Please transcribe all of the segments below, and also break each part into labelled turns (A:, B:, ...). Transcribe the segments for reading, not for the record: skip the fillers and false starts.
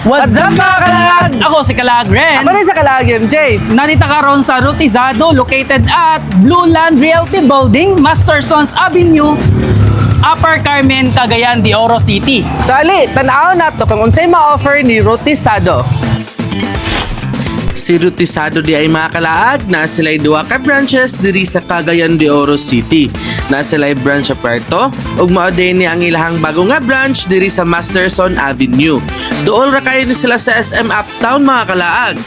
A: What's up mga kalag?
B: Ako si Kalag Ren.
A: Ako din sa Kalag MJ.
B: Nandito karon sa Rotizado located at Blue Land Realty Building, Mastersons Avenue, Upper Carmen, Cagayan de Oro City.
A: Sali, tanaw nato kung unsay ma-offer ni Rotizado.
C: Si Rotizado di ay mga kalaag na sila'y duwa ka branches diri sa Cagayan de Oro City. Na sila'y branch aperto ug mao din ni ang ilahang bago nga branch diri sa Masterson Avenue. Duol ra kayo ni sila sa SM Uptown mga kalaag.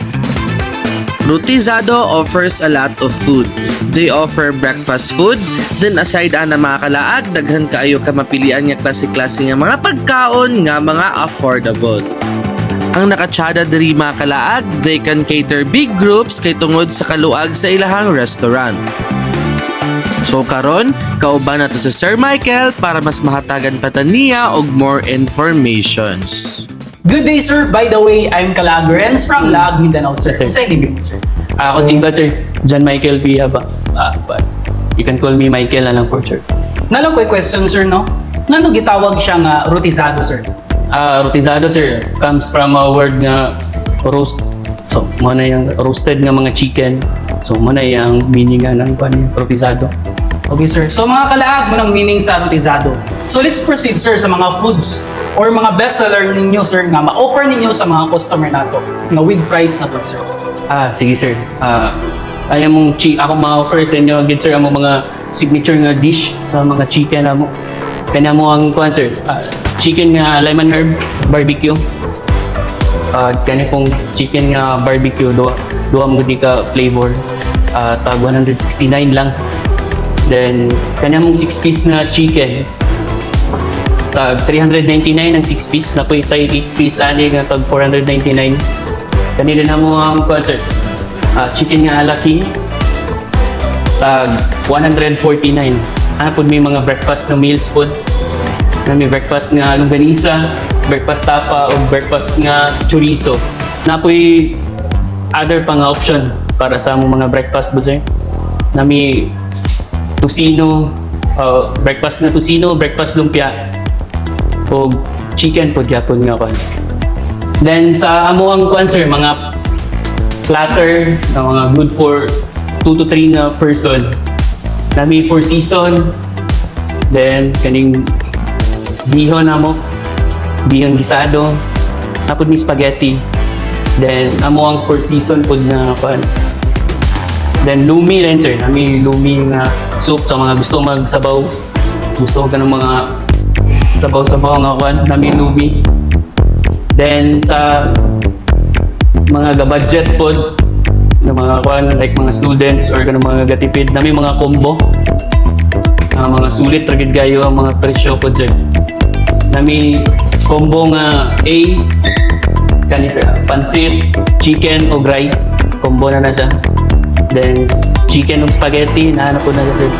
C: Rotizado offers a lot of food. They offer breakfast food, then aside ana mga kalaag, daghan kaayo ka mapilian nga klase-klase nga mga pagkaon nga mga affordable. Ang nakatsada diri mga kalaag, they can cater big groups kay tungod sa kaluag sa ilahang restaurant. So karon, kauban nato si Sir Michael para mas mahatagan pa ta niya og more informations.
B: Good day sir, by the way, I'm Kalag Renz from Lag, Mindanao sir.
D: Sir.
B: Sa inyo sir.
D: Ako si Ingrid, sir. John Michael Pia ba? But you can call me Michael na lang for sure.
B: Nalang ko question sir no? Ngano gitawag siya nga Rotizado sir?
D: Rotizado, sir, comes from a word nga roast. So, mo na yung roasted nga mga chicken. So, mo na yung meaning nga ng rotizado.
B: Okay sir. So mga kalaag mo ng meaning sa Rotizado. So let's proceed sir sa mga foods or mga bestseller ninyo sir nga ma-offer ninyo sa mga customer nato nga with price na to sir.
D: Sige, sir. Ayaw mong ako ma-offer sa inyo again, sir, ang mga signature nga dish sa mga chicken na mo. Kanya mo ang kuhan, sir. Chicken nga lemon herb barbecue. Kanya pong chicken nga barbecue duha mo gudi ka flavor. Tag 169 lang. Then kanya mong 6-piece na chicken. Tag 399 ang 6-piece na po tayo 8-piece ani nga tag 499. Kanina na mo ang kuhan, sir. Chicken nga ala king. Tag 149. Pud may mga breakfast na meals food. Na may breakfast nga longganisa, breakfast tapa, o breakfast nga chorizo. Na po'y other pang option para sa among mga breakfast food, sir. Na may tusino, breakfast na tusino, breakfast lumpia, o chicken po gyapon nga kon. Then sa amo ang kuan, sir, mga platter na mga good for 2 to 3 na person. Na may 4 season, then kaning bihon na mo, bihon gisado, tapos may spaghetti, then amo ang 4 season po na pan. Then lumi rin, sir, may lumi na soup sa mga gusto magsabaw, gusto ka ng mga sabaw-sabaw nga pan, may lumi. Then sa mga budget po ng mga kwan, like mga students or kanang mga gatipid, na may mga combo, mga sulit ragid gayo ang mga presyo po dyan. Na may combo nga A, kanis pansit, chicken o rice, combo na siya. Then chicken o spaghetti, nahanap po na siya, sir.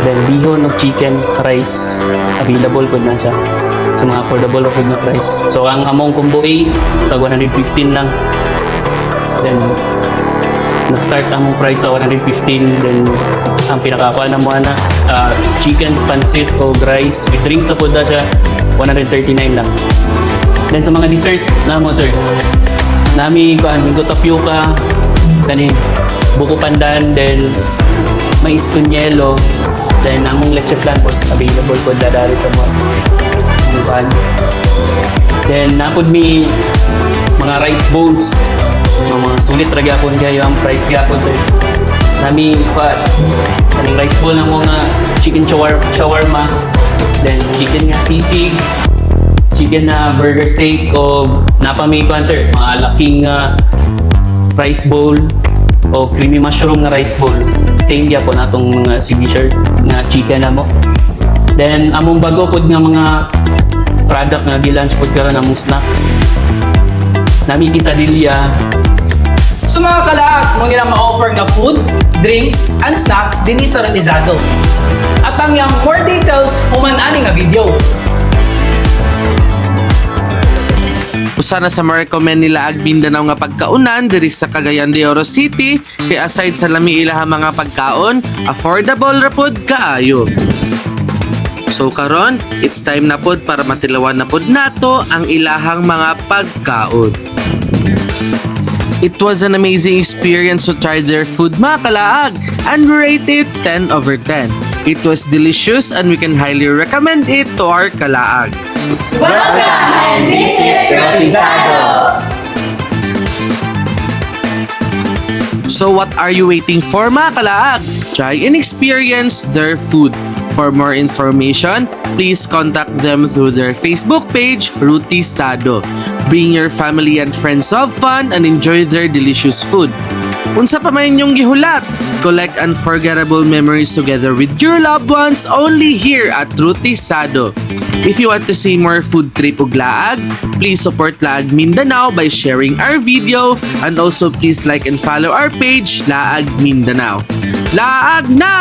D: Then bihon o chicken, rice, available po na siya sa mga affordable food na price. So ang among combo A, tag 115 lang. Then nag-start ang price sa 115, then ang pinakakuha na mo na chicken, pansit o rice with drinks na po na siya 139 lang. Then sa mga dessert na mo, sir, nami kuan ko tapioca, kanin buko pandan, then mais con yelo, then among leche flan po available po dadari sa mga kuan. Then napod mi mga rice bowls, mga sulit ra gyapon kayo ang price gyapon, sir. Nami kaning rice bowl na mga chicken shawarma, then chicken nga sisig, chicken na burger steak, o napamikuan, sir, mga laking rice bowl o creamy mushroom nga rice bowl. Same gyapon atong mga signature nga chicken na mo. Then among bago pod nga mga product nga gi-lunch pod karon among snacks. Nami quesadilla.
B: So mga kalaag mo nila ma-offer nga food, drinks, and snacks din sa Rotizado. At ang yang more details human ani nga video.
C: Usa na sa ma-recommend nila ag Mindanao nga pagkaunan diri sa Cagayan de Oro City, kay aside sa lami ilaha mga pagkaon, affordable ra pod kaayo. So karon, it's time na pod para matilawan na pod nato ang ilahang mga pagkaon. It was an amazing experience to try their food, mga kalaag, and we rate it 10 over 10. It was delicious and we can highly recommend it to our kalaag. So what are you waiting for, mga kalaag? Try and experience their food. For more information, please contact them through their Facebook page, Rutisado. Bring your family and friends to have fun and enjoy their delicious food. Unsa pa man inyong gihulat? Collect unforgettable memories together with your loved ones only here at Rutisado. If you want to see more food trip ug laag, please support Laag Mindanao by sharing our video and also please like and follow our page Laag Mindanao. Laag na!